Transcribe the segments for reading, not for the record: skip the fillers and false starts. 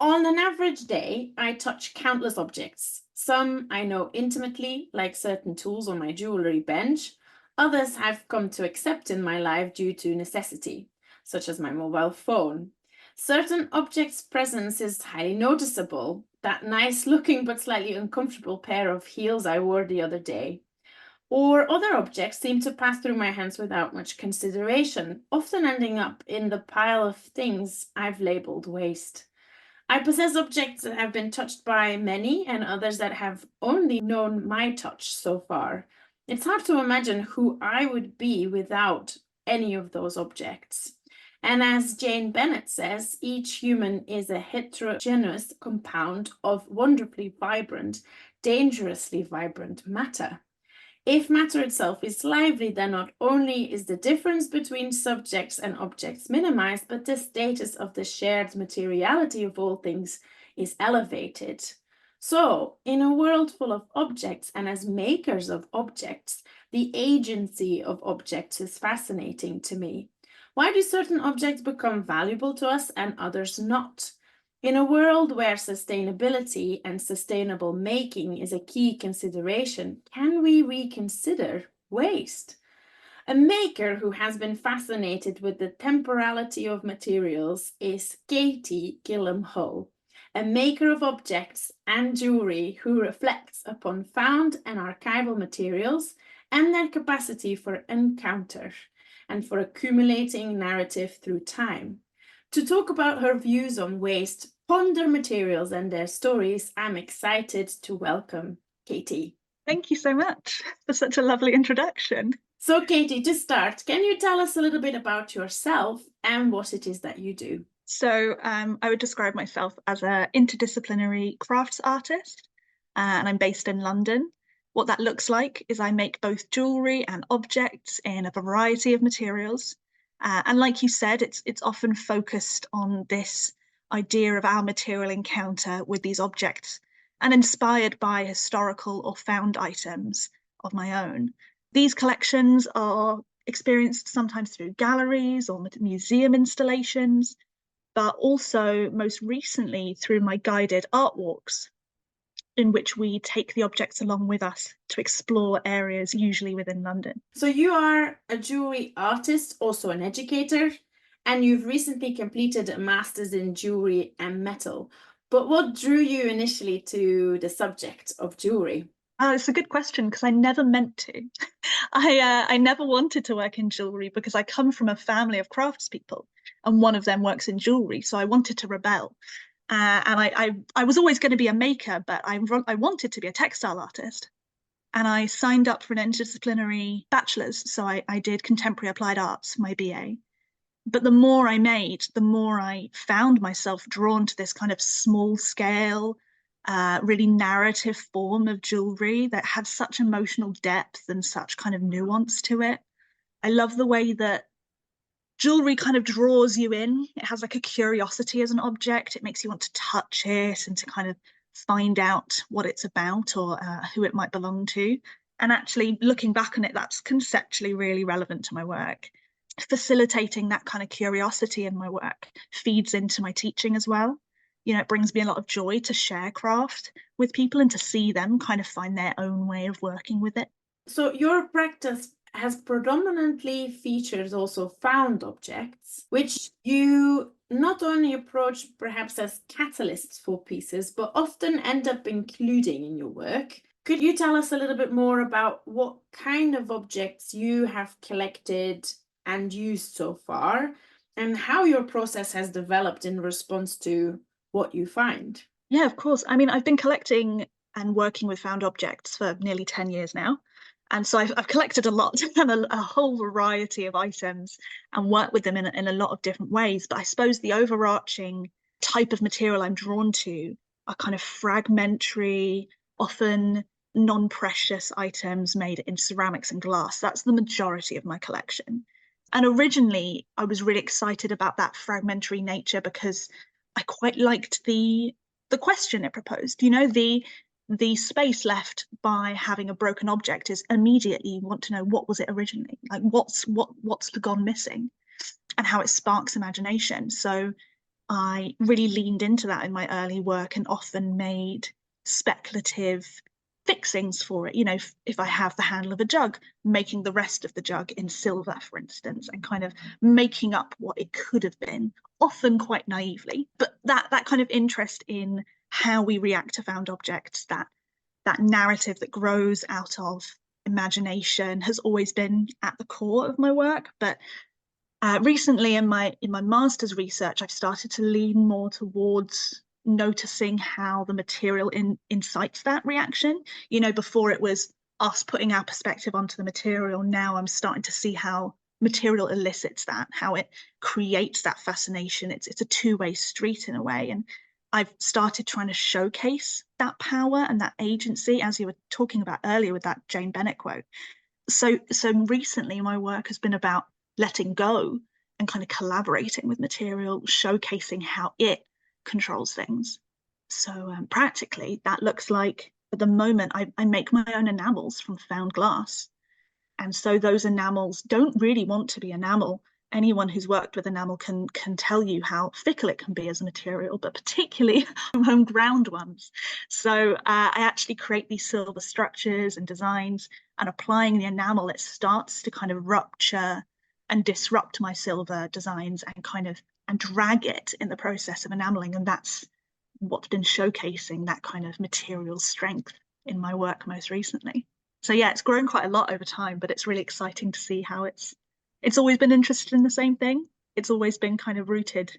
On an average day, I touch countless objects. Some I know intimately, like certain tools on my jewellery bench. Others I've come to accept in my life due to necessity, such as my mobile phone. Certain objects' presence is highly noticeable. That nice looking but slightly uncomfortable pair of heels I wore the other day. Or other objects seem to pass through my hands without much consideration, often ending up in the pile of things I've labeled waste. I possess objects that have been touched by many and others that have only known my touch so far. It's hard to imagine who I would be without any of those objects. And as Jane Bennett says, each human is a heterogeneous compound of wonderfully vibrant, dangerously vibrant matter. If matter itself is lively, then not only is the difference between subjects and objects minimized, but the status of the shared materiality of all things is elevated. So, in a world full of objects and as makers of objects, the agency of objects is fascinating to me. Why do certain objects become valuable to us and others not? In a world where sustainability and sustainable making is a key consideration, can we reconsider waste? A maker who has been fascinated with the temporality of materials is Katy Gillam-hull, a maker of objects and jewellery who reflects upon found and archival materials and their capacity for encounter and for accumulating narrative through time. To talk about her views on waste, ponder materials and their stories, I'm excited to welcome Katy. Thank you so much for such a lovely introduction. So, Katy, to start, can you tell us a little bit about yourself and what it is that you do? So I would describe myself as an interdisciplinary crafts artist, and I'm based in London. What that looks like is I make both jewellery and objects in a variety of materials. And like you said, it's often focused on this idea of our material encounter with these objects and inspired by historical or found items of my own. These collections are experienced sometimes through galleries or museum installations, but also most recently through my guided art walks, in which we take the objects along with us to explore areas usually within London. So, you are a jewelry artist, also an educator, and you've recently completed a master's in jewelry and metal. But what drew you initially to the subject of jewelry? It's a good question because I never meant to. I never wanted to work in jewelry because I come from a family of craftspeople, and one of them works in jewelry, so I wanted to rebel. And I was always going to be a maker, but I wanted to be a textile artist. And I signed up for an interdisciplinary bachelor's, so I did contemporary applied arts, my BA. But the more I made, the more I found myself drawn to this kind of small scale, really narrative form of jewelry that had such emotional depth and such kind of nuance to it. I love the way that jewelry kind of draws you in. It has like a curiosity as an object. It makes you want to touch it and to kind of find out what it's about or who it might belong to. And actually, looking back on it, that's conceptually really relevant to my work. Facilitating that kind of curiosity in my work feeds into my teaching as well. You know, it brings me a lot of joy to share craft with people and to see them kind of find their own way of working with it. So, your practice has predominantly featured also found objects, which you not only approach perhaps as catalysts for pieces, but often end up including in your work. Could you tell us a little bit more about what kind of objects you have collected and used so far, and how your process has developed in response to what you find? Yeah, of course. I mean, I've been collecting and working with found objects for nearly 10 years now. And so I've collected a lot and a whole variety of items and worked with them in a lot of different ways. But I suppose the overarching type of material I'm drawn to are kind of fragmentary, often non-precious items made in ceramics and glass. That's the majority of my collection. And originally, I was really excited about that fragmentary nature because I quite liked the question it proposed. You know, the space left by having a broken object is immediately you want to know what was it originally, like what's gone missing and how it sparks imagination. So I really leaned into that in my early work and often made speculative fixings for it. You know, if I have the handle of a jug, making the rest of the jug in silver, for instance, and kind of making up what it could have been, often quite naively. But that kind of interest in how we react to found objects, that narrative that grows out of imagination has always been at the core of my work. But recently in my master's research, I've started to lean more towards noticing how the material incites that reaction. You know, before it was us putting our perspective onto the material. Now I'm starting to see how material elicits that, how it creates that fascination. It's a two-way street in a way. And I've started trying to showcase that power and that agency, as you were talking about earlier with that Jane Bennett quote. So recently my work has been about letting go and kind of collaborating with material, showcasing how it controls things. So practically that looks like, at the moment, I make my own enamels from found glass. And so those enamels don't really want to be enamel. Anyone who's worked with enamel can tell you how fickle it can be as a material, but particularly home ground ones. So I actually create these silver structures and designs, and applying the enamel, it starts to kind of rupture and disrupt my silver designs and drag it in the process of enameling. And that's what's been showcasing that kind of material strength in my work most recently. So yeah, it's grown quite a lot over time, but it's really exciting to see how it's always been interested in the same thing. It's always been kind of rooted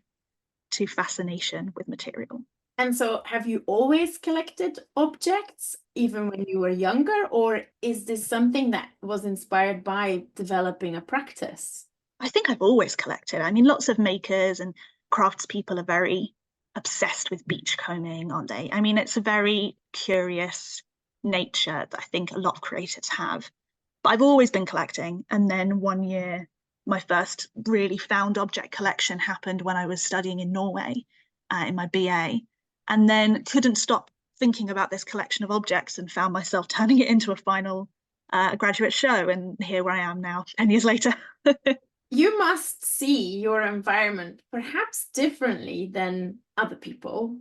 to fascination with material. And so have you always collected objects, even when you were younger, or is this something that was inspired by developing a practice? I think I've always collected. I mean, lots of makers and craftspeople are very obsessed with beachcombing, aren't they? I mean, it's a very curious nature that I think a lot of creators have. But I've always been collecting. And then one year, my first really found object collection happened when I was studying in Norway in my BA, and then couldn't stop thinking about this collection of objects and found myself turning it into a final graduate show. And here I am now, 10 years later. You must see your environment perhaps differently than other people.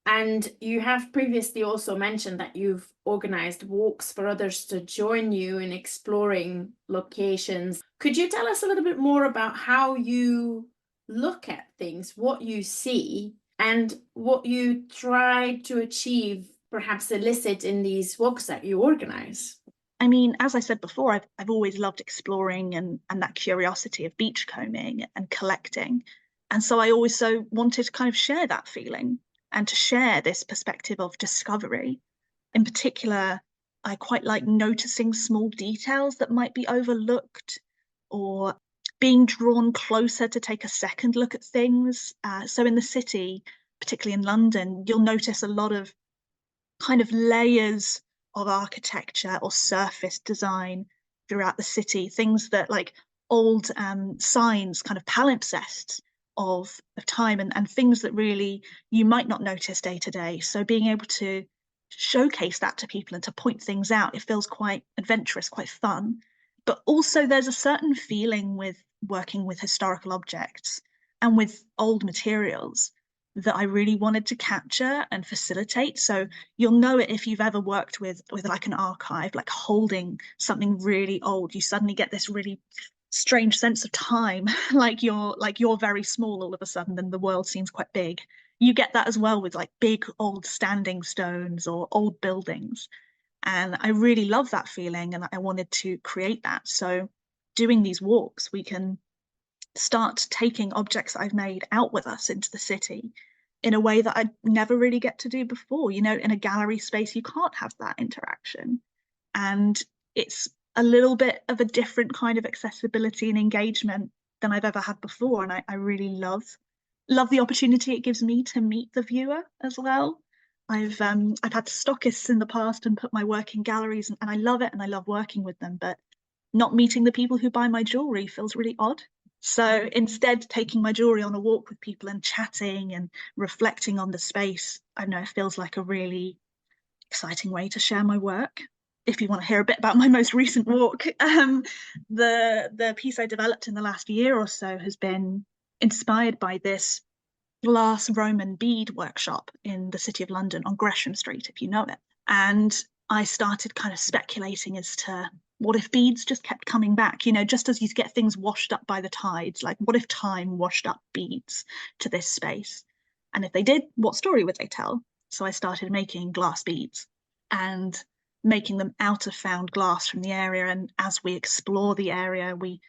And you have previously also mentioned that you've organized walks for others to join you in exploring locations. Could you tell us a little bit more about how you look at things, what you see, and what you try to achieve, perhaps elicit in these walks that you organize? I mean, as I said before, I've always loved exploring and that curiosity of beachcombing and collecting. And so I also wanted to kind of share that feeling and to share this perspective of discovery. In particular, I quite like noticing small details that might be overlooked or being drawn closer to take a second look at things. So in the city, particularly in London, you'll notice a lot of kind of layers of architecture or surface design throughout the city, things that like old signs, kind of palimpsests of time, and things that really you might not notice day to day. So being able to showcase that to people and to point things out, it feels quite adventurous, quite fun. But also there's a certain feeling with working with historical objects and with old materials that I really wanted to capture and facilitate. So you'll know it if you've ever worked with like an archive, like holding something really old. You suddenly get this really strange sense of time, like you're very small all of a sudden, and the world seems quite big. You get that as well with like big old standing stones or old buildings. And I really love that feeling, and I wanted to create that. So doing these walks, we can start taking objects that I've made out with us into the city in a way that I never really get to do before. You know, in a gallery space, you can't have that interaction. And it's a little bit of a different kind of accessibility and engagement than I've ever had before. And I really love the opportunity it gives me to meet the viewer as well. I've had stockists in the past and put my work in galleries, and I love it and I love working with them, but not meeting the people who buy my jewellery feels really odd. So instead, taking my jewellery on a walk with people and chatting and reflecting on the space, I know it feels like a really exciting way to share my work. If you want to hear a bit about my most recent walk, the piece I developed in the last year or so has been inspired by this glass Roman bead workshop in the City of London on Gresham Street, if you know it. And I started kind of speculating as to what if beads just kept coming back, just as you get things washed up by the tides, like what if time washed up beads to this space? And if they did, what story would they tell? So I started making glass beads and making them out of found glass from the area. And as we explore the area, we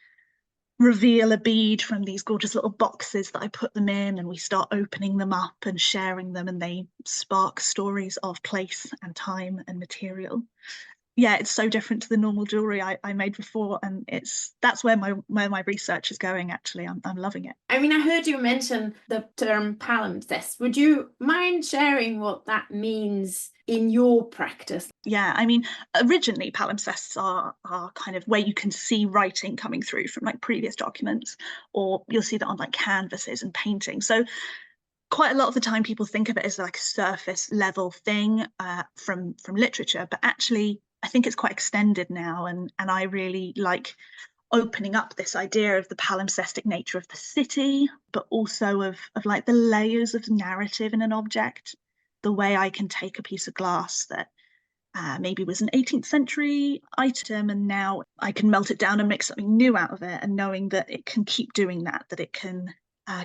reveal a bead from these gorgeous little boxes that I put them in, and we start opening them up and sharing them, and they spark stories of place and time and material. Yeah, it's so different to the normal jewelry I made before, and that's where my research is going. Actually, I'm loving it. I mean, I heard you mention the term palimpsest. Would you mind sharing what that means in your practice? Yeah, I mean, originally palimpsests are kind of where you can see writing coming through from like previous documents, or you'll see that on like canvases and paintings. So quite a lot of the time people think of it as like a surface level thing from literature, but actually I think it's quite extended now, and I really like opening up this idea of the palimpsestic nature of the city, but also of like the layers of narrative in an object. The way I can take a piece of glass that maybe was an 18th century item, and now I can melt it down and make something new out of it, and knowing that it can keep doing that, that it can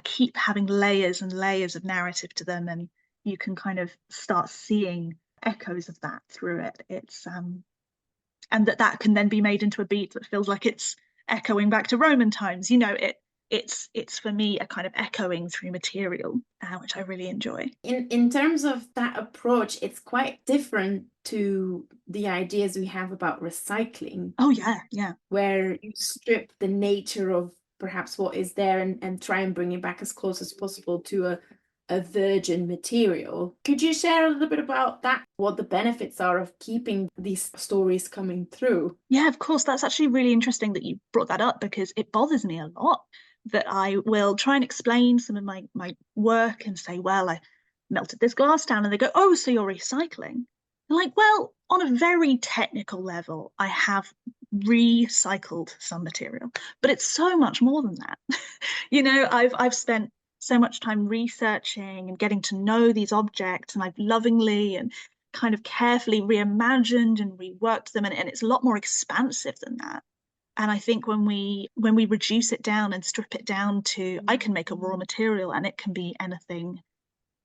keep having layers and layers of narrative to them, and you can kind of start seeing echoes of that through it. It's and that can then be made into a bead that feels like it's echoing back to Roman times. It's for me a kind of echoing through material, which I really enjoy. In terms of that approach, it's quite different to the ideas we have about recycling. Oh yeah. Where you strip the nature of perhaps what is there and try and bring it back as close as possible to a virgin material. Could you share a little bit about that? What the benefits are of keeping these stories coming through? Yeah, of course. That's actually really interesting that you brought that up, because it bothers me a lot that I will try and explain some of my work and say, well, I melted this glass down, and they go, oh, so you're recycling. I'm like, well, on a very technical level, I have recycled some material, but it's so much more than that. I've spent so much time researching and getting to know these objects, and I've lovingly and kind of carefully reimagined and reworked them, and it's a lot more expansive than that. And I think when we reduce it down and strip it down to, I can make a raw material and it can be anything,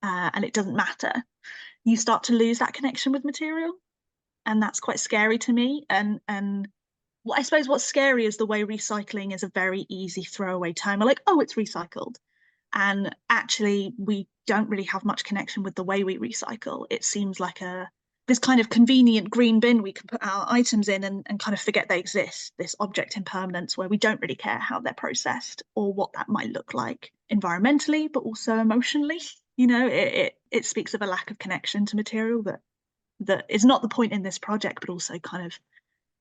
and it doesn't matter, you start to lose that connection with material, and that's quite scary to me. And I suppose what's scary is the way recycling is a very easy throwaway term. We're like, oh, it's recycled. And actually, we don't really have much connection with the way we recycle. It seems like this kind of convenient green bin we can put our items in and kind of forget they exist, this object impermanence where we don't really care how they're processed or what that might look like environmentally, but also emotionally. It speaks of a lack of connection to material that is not the point in this project, but also kind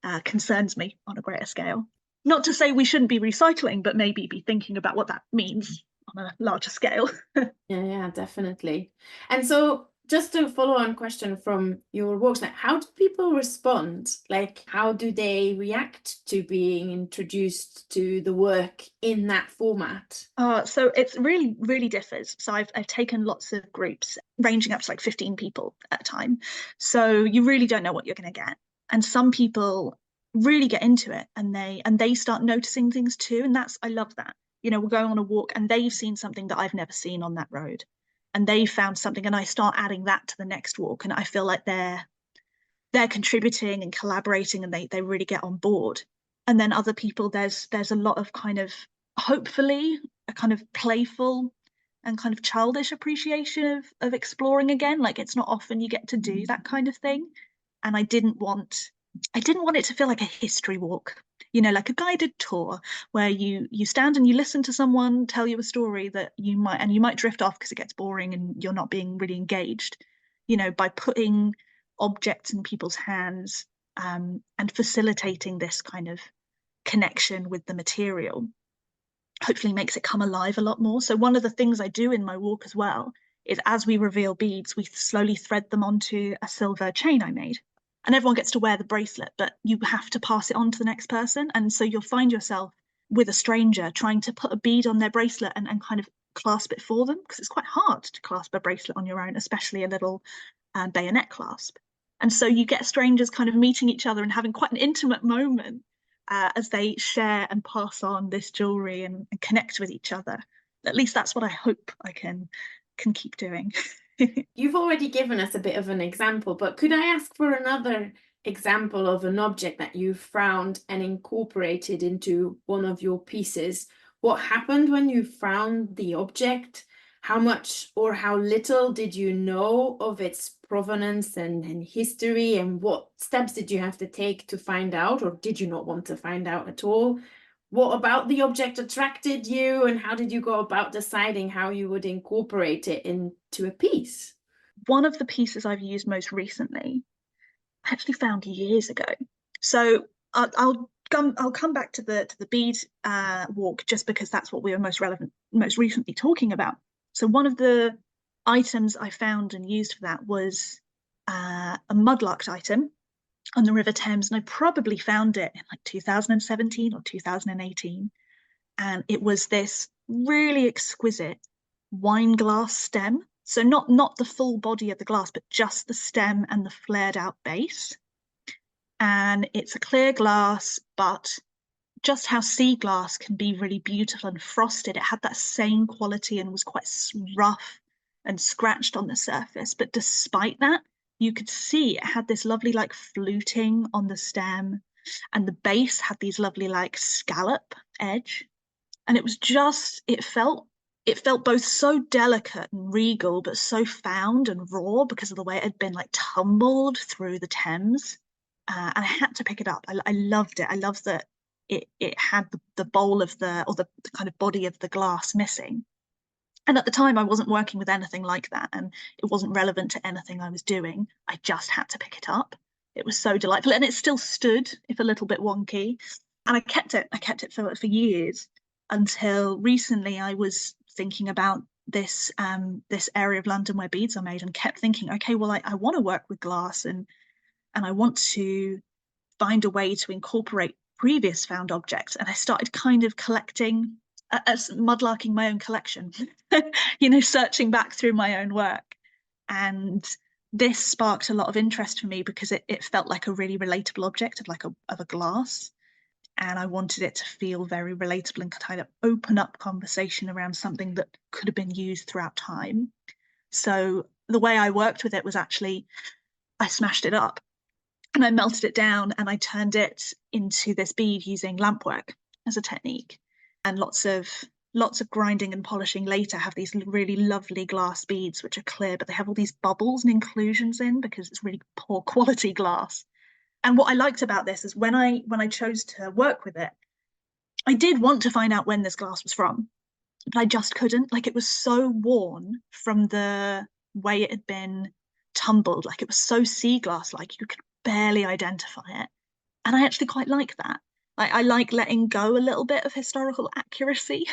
of concerns me on a greater scale. Not to say we shouldn't be recycling, but maybe be thinking about what that means on a larger scale. Yeah, definitely. And so just a follow-on question from your works, now, how do people respond? Like, how do they react to being introduced to the work in that format? So it's really, really differs. So I've taken lots of groups ranging up to like 15 people at a time. So you really don't know what you're going to get. And some people really get into it, and they start noticing things too. And I love that. We're going on a walk and they've seen something that I've never seen on that road, and they found something, and I start adding that to the next walk, and I feel like they're contributing and collaborating, and they really get on board. And then other people, there's a lot of kind of, hopefully, a kind of playful and kind of childish appreciation of exploring again. Like, it's not often you get to do that kind of thing, and I didn't want it to feel like a history walk, like a guided tour where you stand and you listen to someone tell you a story that you might drift off because it gets boring and you're not being really engaged. By putting objects in people's hands, and facilitating this kind of connection with the material, hopefully makes it come alive a lot more. So one of the things I do in my walk as well is, as we reveal beads, we slowly thread them onto a silver chain I made. And everyone gets to wear the bracelet, but you have to pass it on to the next person. And so you'll find yourself with a stranger trying to put a bead on their bracelet and kind of clasp it for them, because it's quite hard to clasp a bracelet on your own, especially a little bayonet clasp. And so you get strangers kind of meeting each other and having quite an intimate moment as they share and pass on this jewellery and connect with each other. At least that's what I hope I can keep doing. You've already given us a bit of an example, but could I ask for another example of an object that you found and incorporated into one of your pieces? What happened when you found the object? How much or how little did you know of its provenance and history, and what steps did you have to take to find out, or did you not want to find out at all? What about the object attracted you, and how did you go about deciding how you would incorporate it into a piece? One of the pieces I've used most recently, I actually found years ago. So I'll come back to the bead walk, just because that's what we were most recently talking about. So one of the items I found and used for that was a mudlarked item on the River Thames, and I probably found it in like 2017 or 2018. And it was this really exquisite wine glass stem. So not the full body of the glass, but just the stem and the flared out base. And it's a clear glass, but just how sea glass can be really beautiful and frosted, it had that same quality and was quite rough and scratched on the surface. But despite that, you could see it had this lovely like fluting on the stem, and the base had these lovely like scallop edge. And it was just, it felt both so delicate and regal, but so found and raw because of the way it had been like tumbled through the Thames. And I had to pick it up. I loved it. I loved that it had the bowl of the kind of body of the glass missing. And at the time, I wasn't working with anything like that, and it wasn't relevant to anything I was doing. I just had to pick it up. It was so delightful, and it still stood, if a little bit wonky. And I kept it. I kept it for years, until recently I was thinking about this area of London where beads are made, and kept thinking, okay, well, I want to work with glass, and I want to find a way to incorporate previous found objects. And I started kind of collecting, mudlarking my own collection, searching back through my own work. And this sparked a lot of interest for me because it felt like a really relatable object of a glass. And I wanted it to feel very relatable and kind of open up conversation around something that could have been used throughout time. So the way I worked with it was actually, I smashed it up and I melted it down, and I turned it into this bead using lampwork as a technique. And lots of grinding and polishing later have these really lovely glass beads which are clear, but they have all these bubbles and inclusions in because it's really poor quality glass. And what I liked about this is when I chose to work with it, I did want to find out when this glass was from, but I just couldn't. Like, it was so worn from the way it had been tumbled. Like, it was so sea glass, like you could barely identify it. And I actually quite like that. Like, I like letting go a little bit of historical accuracy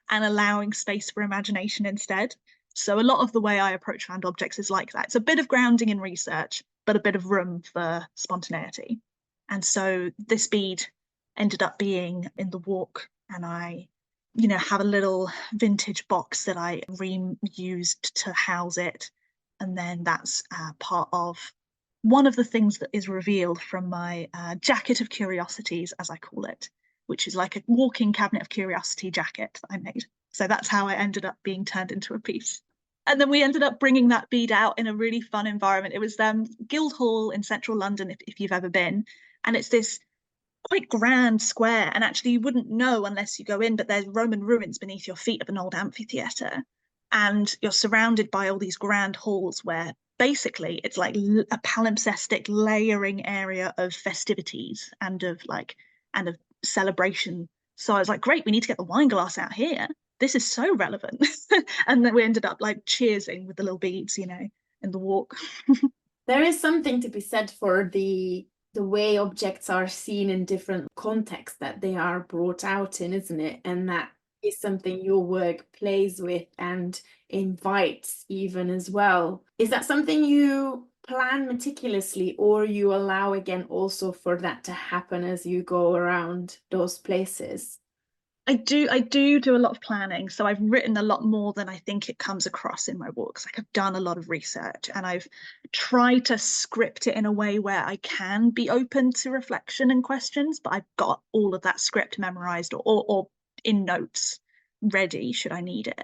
and allowing space for imagination instead. So a lot of the way I approach found objects is like that. It's a bit of grounding in research, but a bit of room for spontaneity. And so this bead ended up being in the walk, and I have a little vintage box that I reused to house it. And then that's part of one of the things that is revealed from my jacket of curiosities, as I call it, which is like a walking cabinet of curiosity jacket that I made. So that's how I ended up being turned into a piece. And then we ended up bringing that bead out in a really fun environment. It was Guildhall in central London, if you've ever been. And it's this quite grand square. And actually, you wouldn't know unless you go in, but there's Roman ruins beneath your feet of an old amphitheatre. And you're surrounded by all these grand halls where basically it's like a palimpsestic layering area of festivities and of celebration. So I was like, great, we need to get the wine glass out here. This is so relevant. And then we ended up like cheersing with the little beads, in the walk. There is something to be said for the way objects are seen in different contexts that they are brought out in, isn't it? And that is something your work plays with and invites even as well. Is that something you plan meticulously, or you allow again also for that to happen as you go around those places? I do a lot of planning. So I've written a lot more than I think it comes across in my walks. Like I've done a lot of research and I've tried to script it in a way where I can be open to reflection and questions, but I've got all of that script memorized or in notes ready should I need it.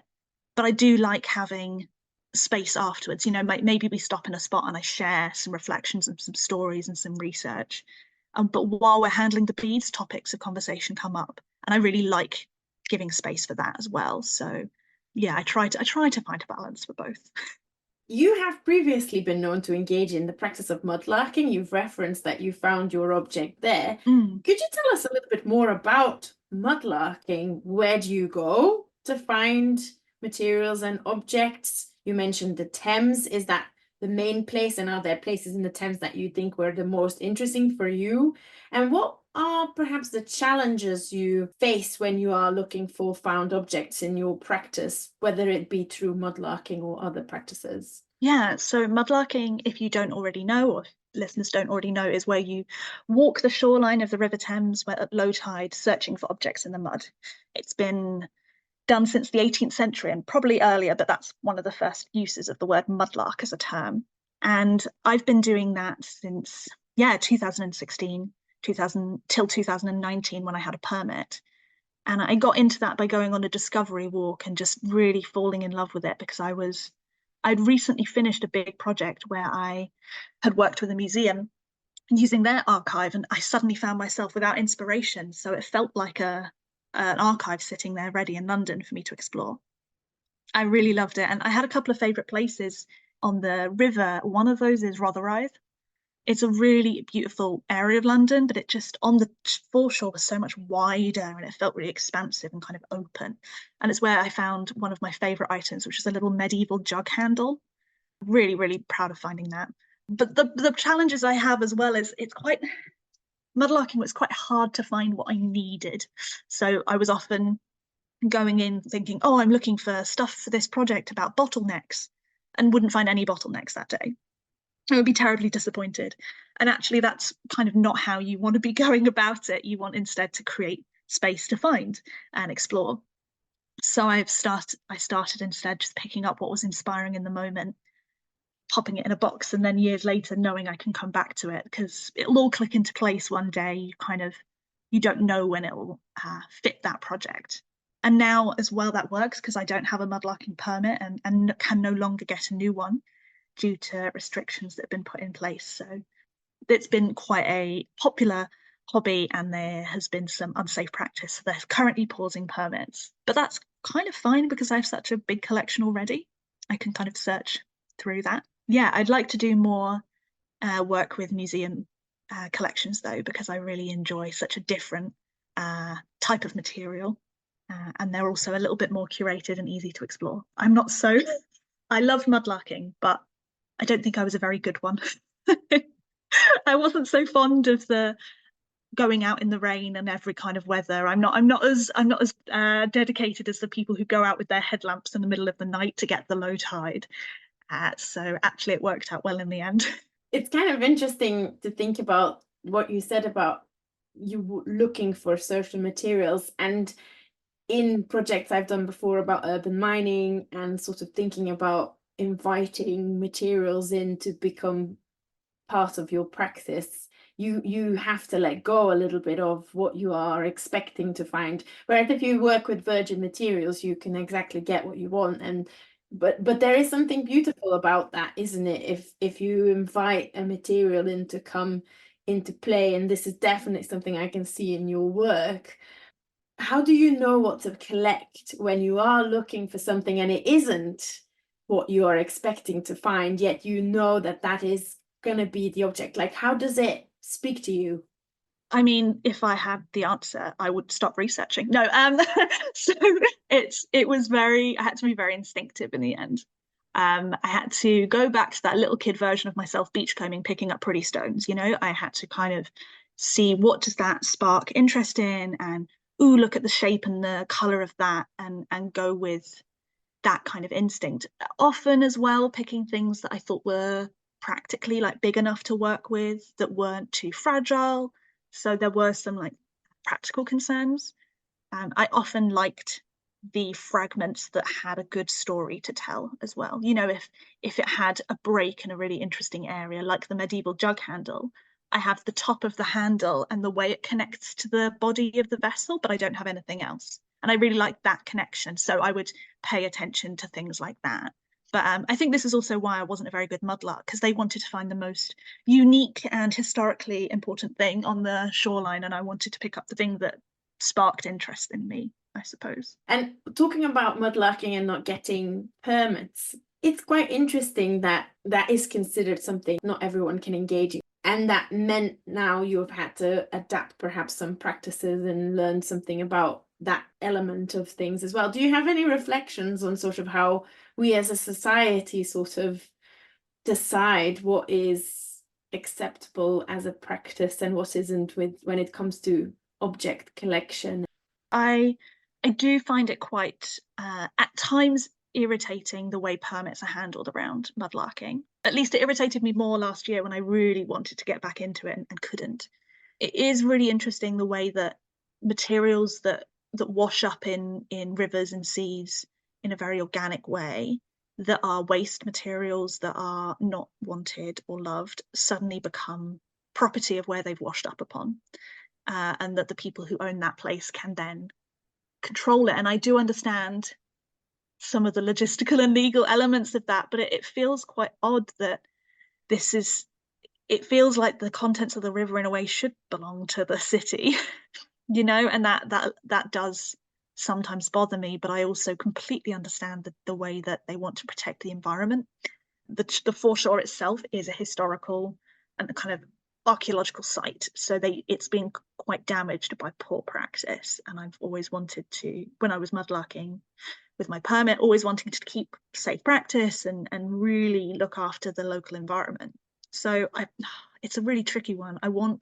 But I do like having space afterwards. Maybe we stop in a spot and I share some reflections and some stories and some research. But while we're handling the beads, topics of conversation come up, and I really like giving space for that as well. So yeah, I try to find a balance for both. You have previously been known to engage in the practice of mudlarking. You've referenced that you found your object there. Mm. Could you tell us a little bit more about mudlarking? Where do you go to find materials and objects? You mentioned the Thames. Is that the main place? And are there places in the Thames that you think were the most interesting for you? And what are perhaps the challenges you face when you are looking for found objects in your practice, whether it be through mudlarking or other practices? Yeah, so mudlarking, if you don't already know, or if listeners don't already know, is where you walk the shoreline of the River Thames at low tide, searching for objects in the mud. It's been done since the 18th century and probably earlier, but that's one of the first uses of the word mudlark as a term. And I've been doing that since, 2016, 2000 till 2019 when I had a permit. And I got into that by going on a discovery walk and just really falling in love with it because I'd recently finished a big project where I had worked with a museum using their archive, and I suddenly found myself without inspiration. So it felt like an archive sitting there ready in London for me to explore. I really loved it. And I had a couple of favourite places on the river. One of those is Rotherhithe. It's a really beautiful area of London, but it just on the foreshore was so much wider and it felt really expansive and kind of open. And it's where I found one of my favourite items, which is a little medieval jug handle. Really, really proud of finding that. But the challenges I have as well is mudlarking was quite hard to find what I needed. So I was often going in thinking, oh, I'm looking for stuff for this project about bottlenecks, and wouldn't find any bottlenecks that day. I would be terribly disappointed. And actually, that's kind of not how you want to be going about it. You want instead to create space to find and explore. So I started instead just picking up what was inspiring in the moment, popping it in a box, and then years later knowing I can come back to it because it'll all click into place one day. You don't know when it'll fit that project. And now as well that works because I don't have a mudlarking permit and can no longer get a new one due to restrictions that have been put in place. So it's been quite a popular hobby and there has been some unsafe practice. So they're currently pausing permits, but that's kind of fine because I have such a big collection already. I can kind of search through that. Yeah, I'd like to do more work with museum collections though, because I really enjoy such a different type of material. And they're also a little bit more curated and easy to explore. I'm not so, I love mudlarking, but I don't think I was a very good one. I wasn't so fond of the going out in the rain and every kind of weather. I'm not as dedicated as the people who go out with their headlamps in the middle of the night to get the low tide. So actually it worked out well in the end. It's kind of interesting to think about what you said about you looking for certain materials, and in projects I've done before about urban mining and sort of thinking about inviting materials in to become part of your practice, you have to let go a little bit of what you are expecting to find. Whereas if you work with virgin materials, you can exactly get what you want. And but there is something beautiful about that, isn't it? If you invite a material in to come into play, and this is definitely something I can see in your work. How do you know what to collect when you are looking for something and it isn't what you are expecting to find, yet you know that that is going to be the object? Like, how does it speak to you? I mean, if I had the answer, I would stop researching. No, so I had to be very instinctive in the end. I had to go back to that little kid version of myself, beachcombing, picking up pretty stones. I had to kind of see what does that spark interest in, and ooh, look at the shape and the color of that, and go with that kind of instinct. Often as well, picking things that I thought were practically like big enough to work with, that weren't too fragile. So there were some like practical concerns. I often liked the fragments that had a good story to tell as well. You know, if it had a break in a really interesting area, like the medieval jug handle, I have the top of the handle and the way it connects to the body of the vessel, but I don't have anything else. And I really like that connection. So I would pay attention to things like that. But I think this is also why I wasn't a very good mudlark, because they wanted to find the most unique and historically important thing on the shoreline, and I wanted to pick up the thing that sparked interest in me, I suppose. And talking about mudlarking and not getting permits, it's quite interesting that that is considered something not everyone can engage in. And that meant now you've had to adapt perhaps some practices and learn something about that element of things as well. Do you have any reflections on sort of how we as a society sort of decide what is acceptable as a practice and what isn't with when it comes to object collection? I do find it quite at times irritating the way permits are handled around mudlarking. At least it irritated me more last year when I really wanted to get back into it and couldn't. It is really interesting the way that materials that wash up in rivers and seas in a very organic way, that are waste materials that are not wanted or loved, suddenly become property of where they've washed up upon. And that the people who own that place can then control it. And I do understand some of the logistical and legal elements of that, but it feels quite odd that it feels like the contents of the river in a way should belong to the city, you know, and that does sometimes bother me, but I also completely understand the way that they want to protect the environment. The foreshore itself is a historical and a kind of archaeological site, so it's been quite damaged by poor practice, and I've always wanted to, when I was mudlarking with my permit, always wanting to keep safe practice and really look after the local environment. So it's a really tricky one. I want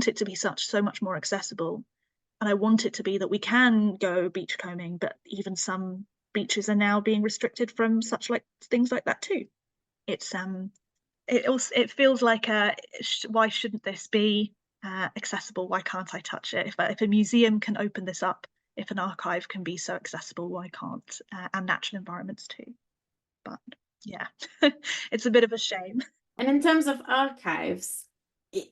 it to be so much more accessible, and I want it to be that we can go beachcombing, but even some beaches are now being restricted from such like things like that too. It's it feels like why shouldn't this be accessible? Why can't I touch it? If a museum can open this up, if an archive can be so accessible, why can't and natural environments too? But yeah, it's a bit of a shame. And in terms of archives,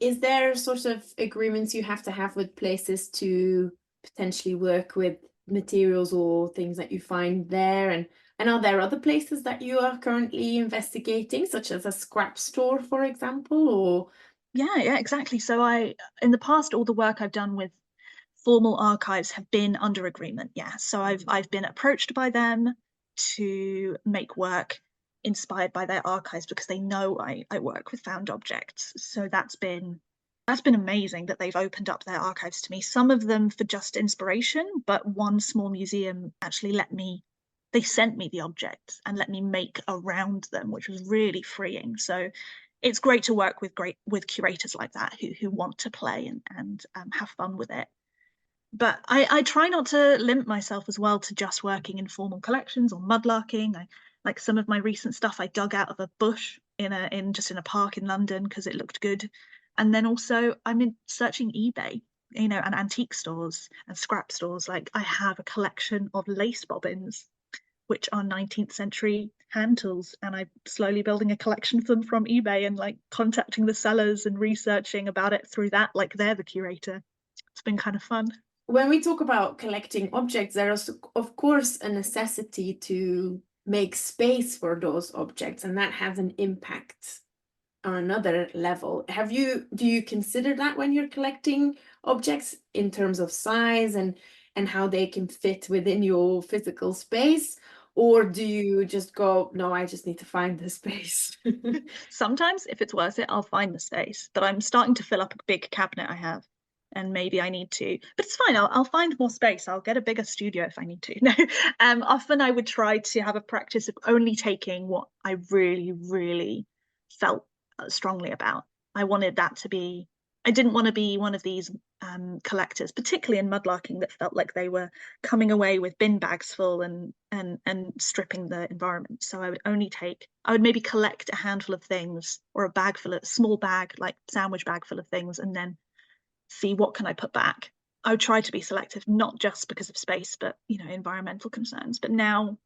is there sort of agreements you have to have with places to potentially work with materials or things that you find there? And are there other places that you are currently investigating, such as a scrap store, for example, or? Yeah, exactly. So in the past, all the work I've done with formal archives have been under agreement. Yeah. So I've been approached by them to make work inspired by their archives because they know I work with found objects. So that's been amazing that they've opened up their archives to me. Some of them for just inspiration, but one small museum actually they sent me the objects and let me make around them, which was really freeing. So it's great to work with curators like that who want to play and have fun with it. But I try not to limit myself as well to just working in formal collections or mudlarking. Like some of my recent stuff I dug out of a bush in a park in London because it looked good. And then also I'm searching eBay, you know, and antique stores and scrap stores. Like I have a collection of lace bobbins, which are 19th century hand tools, and I'm slowly building a collection of them from eBay and like contacting the sellers and researching about it through that, like they're the curator. It's been kind of fun. When we talk about collecting objects, there is, of course, a necessity to make space for those objects, and that has an impact on another level. Do you consider that when you're collecting objects in terms of size and how they can fit within your physical space? Or do you just go, no, I just need to find the space? Sometimes, if it's worth it, I'll find the space, but I'm starting to fill up a big cabinet I have, and maybe I need to, but it's fine. I'll find more space. I'll get a bigger studio if I need to. No, often I would try to have a practice of only taking what I really, really felt strongly about. I wanted that to be. I didn't want to be one of these collectors, particularly in mudlarking, that felt like they were coming away with bin bags full and stripping the environment. So I would maybe collect a handful of things or a small bag, like sandwich bag full of things, and then see what can I put back. I would try to be selective, not just because of space, but environmental concerns. But now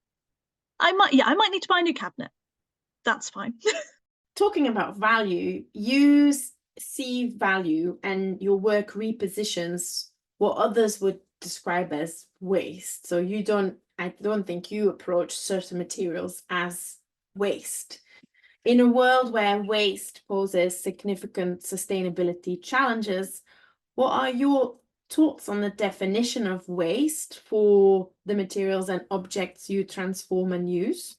I might need to buy a new cabinet. That's fine. Talking about value, you see value and your work repositions what others would describe as waste. So I don't think you approach certain materials as waste. In a world where waste poses significant sustainability challenges, what are your thoughts on the definition of waste for the materials and objects you transform and use?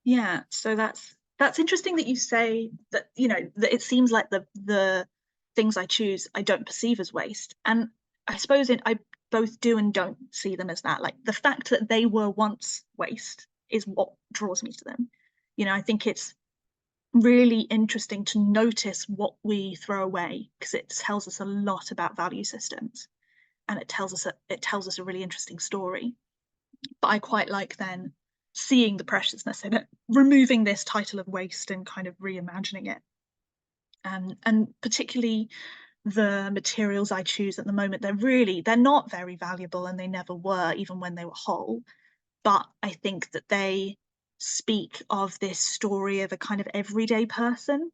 Yeah, so that's interesting that you say that, that it seems like the things I choose I don't perceive as waste. And I suppose I both do and don't see them as that. Like the fact that they were once waste is what draws me to them. I think it's really interesting to notice what we throw away, because it tells us a lot about value systems, and it tells us a really interesting story. But I quite like then seeing the preciousness in it, removing this title of waste and kind of reimagining it. And particularly the materials I choose at the moment, they're not very valuable, and they never were, even when they were whole. But I think that they speak of this story of a kind of everyday person,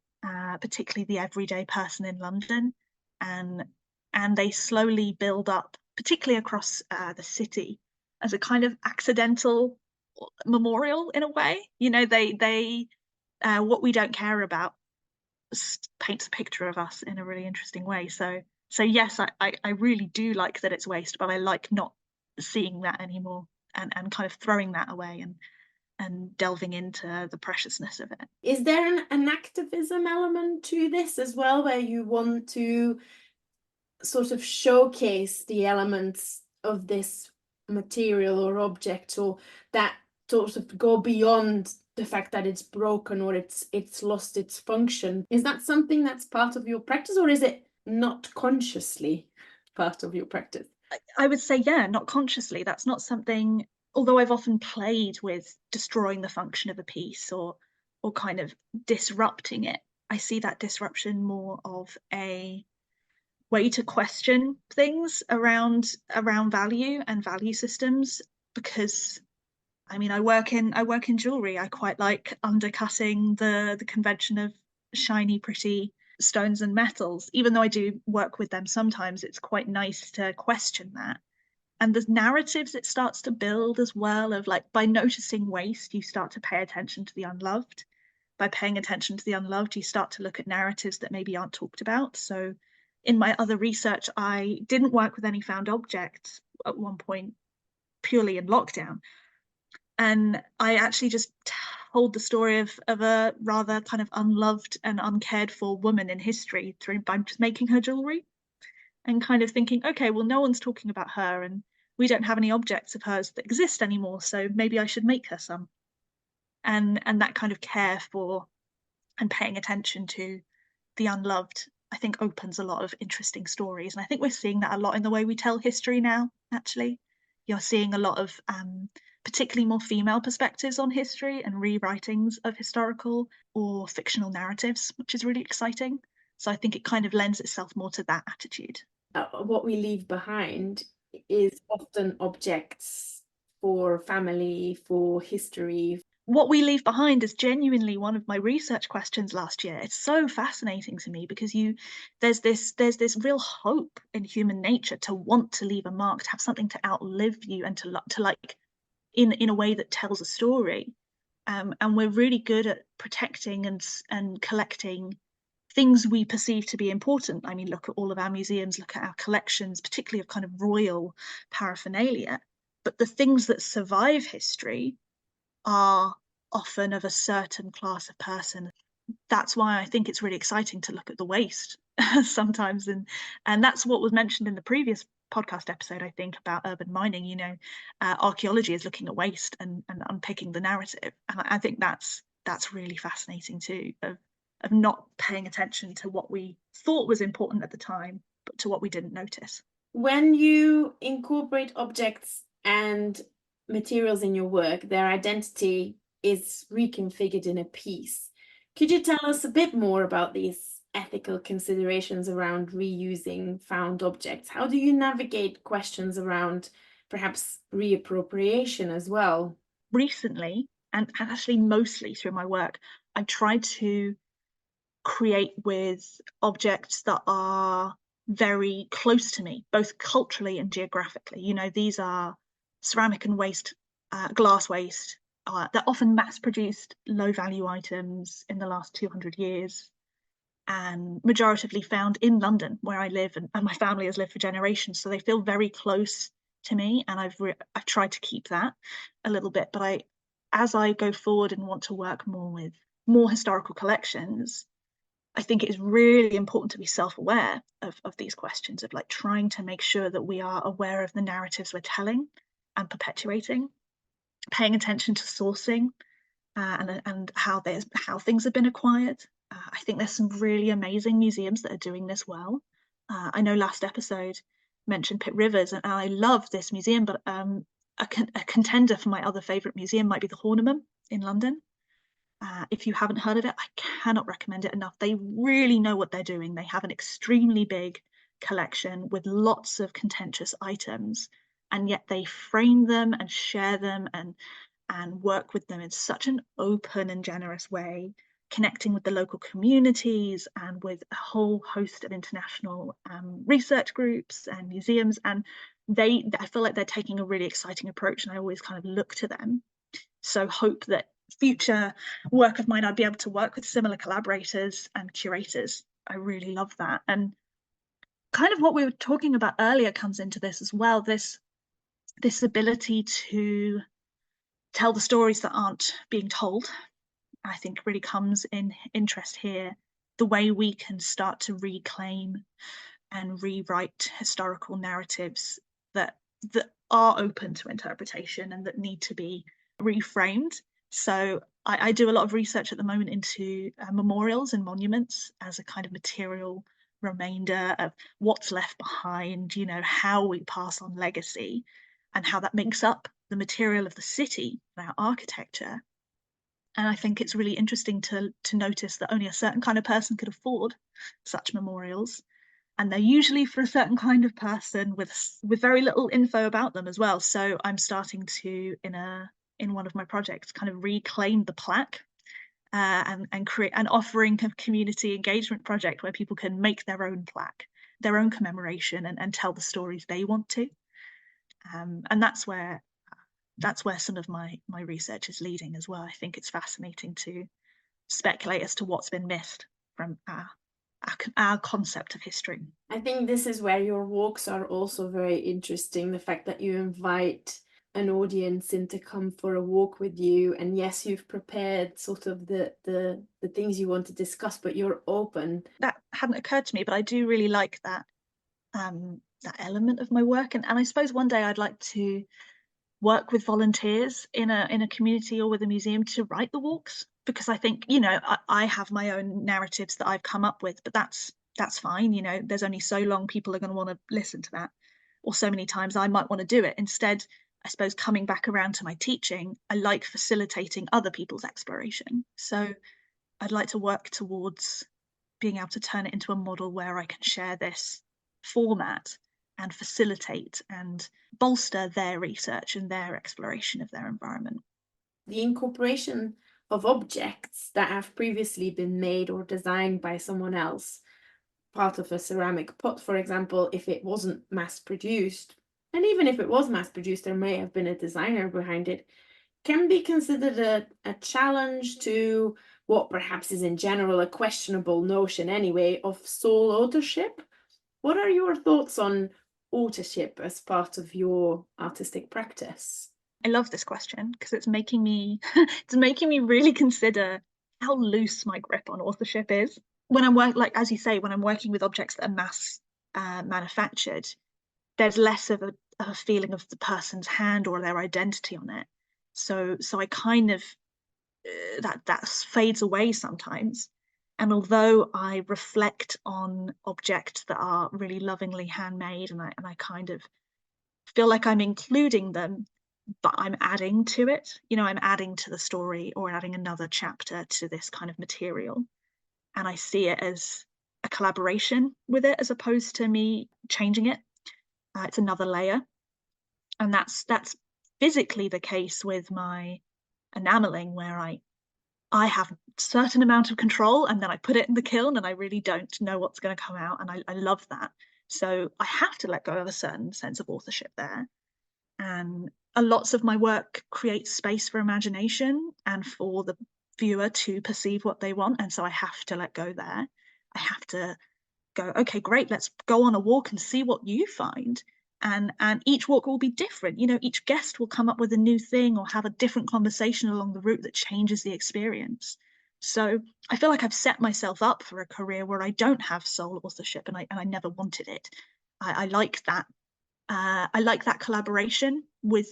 particularly the everyday person in London, and they slowly build up, particularly across the city, as a kind of accidental memorial in a way. They what we don't care about paints a picture of us in a really interesting way. So yes, I really do like that it's waste, but I like not seeing that anymore, and kind of throwing that away and delving into the preciousness of it. Is there an activism element to this as well, where you want to sort of showcase the elements of this material or object, or that sort of go beyond the fact that it's broken or it's lost its function? Is that something that's part of your practice, or is it not consciously part of your practice? I would say, yeah, not consciously. That's not something, although I've often played with destroying the function of a piece, or kind of disrupting it. I see that disruption more of a way to question things around value and value systems, because I work in jewellery. I quite like undercutting the convention of shiny, pretty stones and metals. Even though I do work with them sometimes, it's quite nice to question that. And there's narratives it starts to build as well, of like, by noticing waste, you start to pay attention to the unloved. By paying attention to the unloved, you start to look at narratives that maybe aren't talked about. So in my other research, I didn't work with any found objects at one point, purely in lockdown. And I actually just told the story of a rather kind of unloved and uncared for woman in history by just making her jewellery, and kind of thinking, okay, well, no one's talking about her, and we don't have any objects of hers that exist anymore, so maybe I should make her some. And that kind of care for and paying attention to the unloved, I think, opens a lot of interesting stories. And I think we're seeing that a lot in the way we tell history now, actually. You're seeing a lot of particularly more female perspectives on history and rewritings of historical or fictional narratives, which is really exciting. So I think it kind of lends itself more to that attitude. What we leave behind is often objects for family, for history. What we leave behind is genuinely one of my research questions last year. It's so fascinating to me, because there's this real hope in human nature to want to leave a mark, to have something to outlive you, and to like in a way that tells a story. And we're really good at protecting and collecting things we perceive to be important. I mean, look at all of our museums, look at our collections, particularly of kind of royal paraphernalia. But the things that survive history are often of a certain class of person. That's why I think it's really exciting to look at the waste sometimes. And that's what was mentioned in the previous podcast episode, I think, about urban mining. Archaeology is looking at waste and unpicking the narrative. And I think that's really fascinating too, of not paying attention to what we thought was important at the time, but to what we didn't notice. When you incorporate objects and materials in your work, their identity is reconfigured in a piece. Could you tell us a bit more about these ethical considerations around reusing found objects? How do you navigate questions around perhaps reappropriation as well? Recently, and actually mostly through my work, I tried to create with objects that are very close to me, both culturally and geographically. You know, these are ceramic and waste, glass waste. They're often mass-produced, low-value items in the last 200 years, and majoritively found in London, where I live, and my family has lived for generations. So they feel very close to me, and I've tried to keep that a little bit. But as I go forward and want to work more with more historical collections, I think it is really important to be self-aware of these questions, of like trying to make sure that we are aware of the narratives we're telling and perpetuating, paying attention to sourcing, and how things have been acquired. I think there's some really amazing museums that are doing this well. I know last episode mentioned Pitt Rivers, and I love this museum, but a contender for my other favourite museum might be the Horniman in London. If you haven't heard of it, I cannot recommend it enough. They really know what they're doing. They have an extremely big collection with lots of contentious items, and yet they frame them and share them and work with them in such an open and generous way, connecting with the local communities and with a whole host of international research groups and museums. And I feel like they're taking a really exciting approach, and I always kind of look to them. So hope that future work of mine, I'd be able to work with similar collaborators and curators. I really love that. And kind of what we were talking about earlier comes into this as well, this ability to tell the stories that aren't being told, I think really comes in interest here. The way we can start to reclaim and rewrite historical narratives that are open to interpretation and that need to be reframed. So I do a lot of research at the moment into memorials and monuments as a kind of material remainder of what's left behind, you know, how we pass on legacy and how that makes up the material of the city and our architecture. And I think it's really interesting to notice that only a certain kind of person could afford such memorials. And they're usually for a certain kind of person with very little info about them as well. So I'm starting to, in one of my projects, kind of reclaim the plaque, and create an offering a community engagement project where people can make their own plaque, their own commemoration, and tell the stories they want to. And that's where some of my research is leading as well. I think it's fascinating to speculate as to what's been missed from our concept of history. I think this is where your walks are also very interesting. The fact that you invite an audience in to come for a walk with you, and yes, you've prepared sort of the things you want to discuss, but you're open. That hadn't occurred to me, but I do really like that element of my work, and I suppose one day I'd like to work with volunteers in a community or with a museum to write the walks, because I think, you know, I have my own narratives that I've come up with, but that's fine. You know, there's only so long people are going to want to listen to that, or so many times I might want to do it. Instead, I suppose coming back around to my teaching, I like facilitating other people's exploration. So I'd like to work towards being able to turn it into a model where I can share this format and facilitate and bolster their research and their exploration of their environment. The incorporation of objects that have previously been made or designed by someone else, part of a ceramic pot, for example, if it wasn't mass produced, and even if it was mass produced, there may have been a designer behind it, can be considered a challenge to what perhaps is in general a questionable notion anyway of sole authorship. What are your thoughts on authorship as part of your artistic practice? I love this question because it's making me really consider how loose my grip on authorship is. When I'm like as you say, when I'm working with objects that are mass manufactured, there's less of a feeling of the person's hand or their identity on it. So I kind of that fades away sometimes. And although I reflect on objects that are really lovingly handmade, and I kind of feel like I'm including them, but I'm adding to it. You know, I'm adding to the story or adding another chapter to this kind of material. And I see it as a collaboration with it as opposed to me changing it. It's another layer. And that's physically the case with my enameling, where I have a certain amount of control, and then I put it in the kiln and I really don't know what's going to come out. And I love that. So I have to let go of a certain sense of authorship there. And lots of my work creates space for imagination and for the viewer to perceive what they want. And so I have to let go there. I have to go, okay, great, let's go on a walk and see what you find. And each walk will be different. You know, each guest will come up with a new thing or have a different conversation along the route that changes the experience. So I feel like I've set myself up for a career where I don't have sole authorship, and I never wanted it. I like that. I like that collaboration with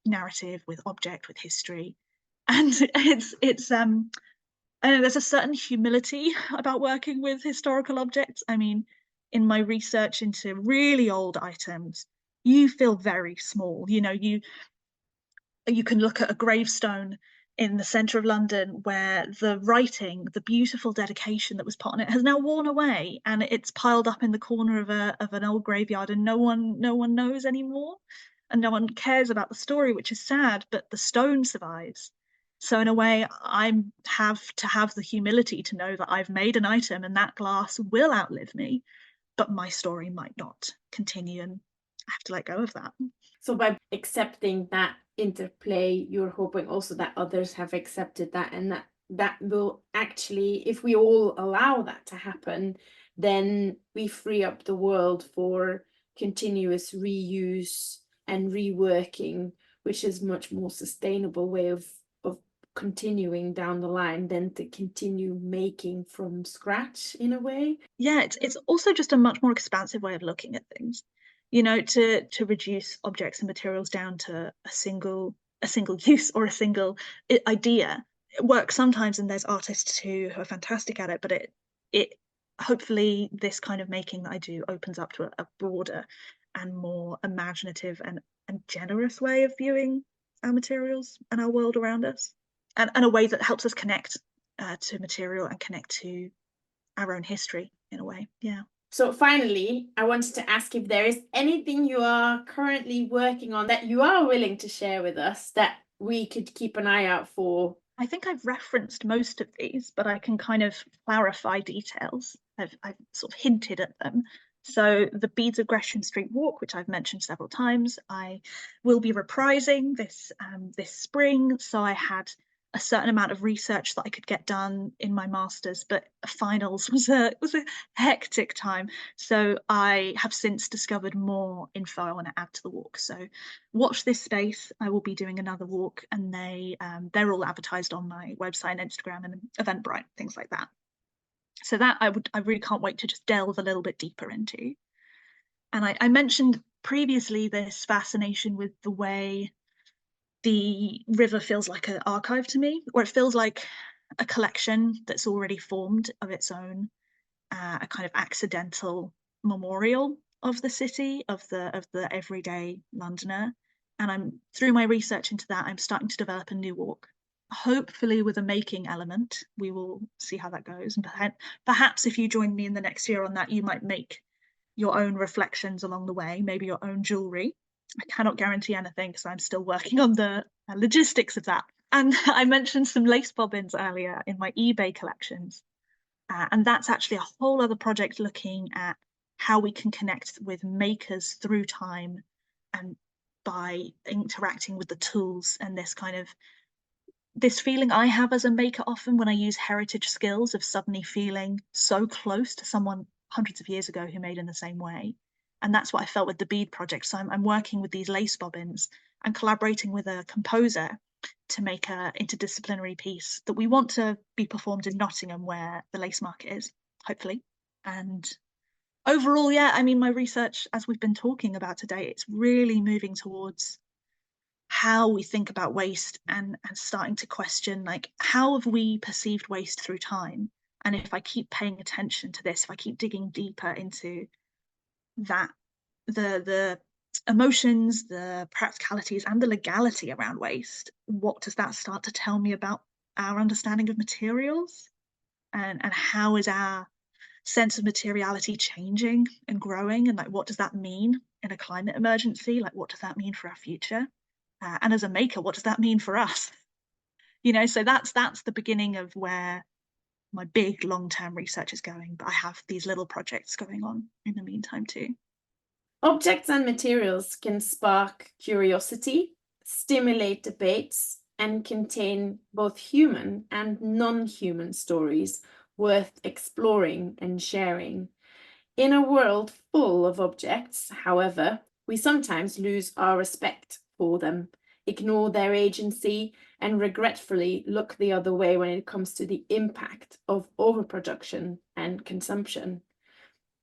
narrative, with object, with history, and it's I know there's a certain humility about working with historical objects. I mean, in my research into really old items, you feel very small. You know, you can look at a gravestone in the centre of London where the writing, the beautiful dedication that was put on it, has now worn away, and it's piled up in the corner of an old graveyard, and no one knows anymore, and no one cares about the story, which is sad. But the stone survives. So in a way, I have to have the humility to know that I've made an item and that glass will outlive me, but my story might not continue, and I have to let go of that. So by accepting that interplay, you're hoping also that others have accepted that, and that will actually, if we all allow that to happen, then we free up the world for continuous reuse and reworking, which is much more sustainable way of continuing down the line than to continue making from scratch in a way. Yeah, it's also just a much more expansive way of looking at things. You know, to reduce objects and materials down to a single use or a single idea. It works sometimes, and there's artists who are fantastic at it, but it hopefully this kind of making that I do opens up to a broader and more imaginative and generous way of viewing our materials and our world around us, and a way that helps us connect to material and connect to our own history in a way. Yeah. So finally, I wanted to ask if there is anything you are currently working on that you are willing to share with us that we could keep an eye out for. I think I've referenced most of these, but I can kind of clarify details. I've sort of hinted at them. So the Beads of Gresham Street Walk, which I've mentioned several times, I will be reprising this spring. So I had a certain amount of research that I could get done in my master's, but finals was a hectic time. So I have since discovered more info I want to add to the walk. So watch this space. I will be doing another walk, and they're all advertised on my website and Instagram and Eventbrite, things like that. So that I really can't wait to just delve a little bit deeper into. And I mentioned previously this fascination with the way the river feels like an archive to me, or it feels like a collection that's already formed of its own, a kind of accidental memorial of the city, of the everyday Londoner. And I'm through my research into that, I'm starting to develop a new walk, hopefully with a making element. We will see how that goes. And perhaps if you join me in the next year on that, you might make your own reflections along the way, maybe your own jewellery. I cannot guarantee anything because I'm still working on the logistics of that. And I mentioned some lace bobbins earlier in my eBay collections. And that's actually a whole other project looking at how we can connect with makers through time and by interacting with the tools, and this feeling I have as a maker often when I use heritage skills of suddenly feeling so close to someone hundreds of years ago who made in the same way. And that's what I felt with the bead project. So I'm working with these lace bobbins and collaborating with a composer to make an interdisciplinary piece that we want to be performed in Nottingham, where the lace market is, hopefully. And overall, yeah, I mean, my research, as we've been talking about today, it's really moving towards how we think about waste and starting to question, like, how have we perceived waste through time? And if I keep paying attention to this, if I keep digging deeper into that, the emotions, the practicalities, and the legality around waste, what does that start to tell me about our understanding of materials? And how is our sense of materiality changing and growing, and like, what does that mean in a climate emergency? Like, what does that mean for our future? And as a maker, what does that mean for us? So that's the beginning of where my big long-term research is going, but I have these little projects going on in the meantime too. Objects and materials can spark curiosity, stimulate debates, and contain both human and non-human stories worth exploring and sharing. In a world full of objects, however, we sometimes lose our respect for them, ignore their agency, and regretfully look the other way when it comes to the impact of overproduction and consumption.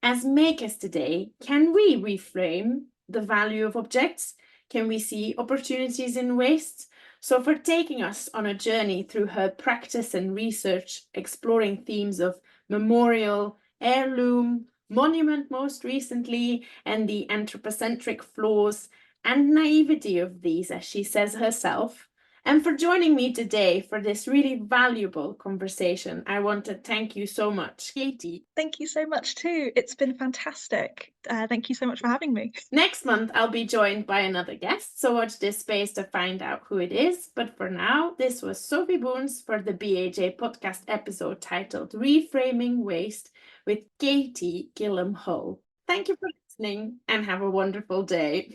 As makers today, can we reframe the value of objects? Can we see opportunities in waste? So for taking us on a journey through her practice and research, exploring themes of memorial, heirloom, monument most recently, and the anthropocentric flaws and naivety of these, as she says herself, and for joining me today for this really valuable conversation. I want to thank you so much, Katy. Thank you so much too. It's been fantastic. Thank you so much for having me. Next month, I'll be joined by another guest, so watch this space to find out who it is. But for now, this was Sophie Boons for the BAJ podcast episode titled Reframing Waste with Katy Gillam-hull. Thank you for listening and have a wonderful day.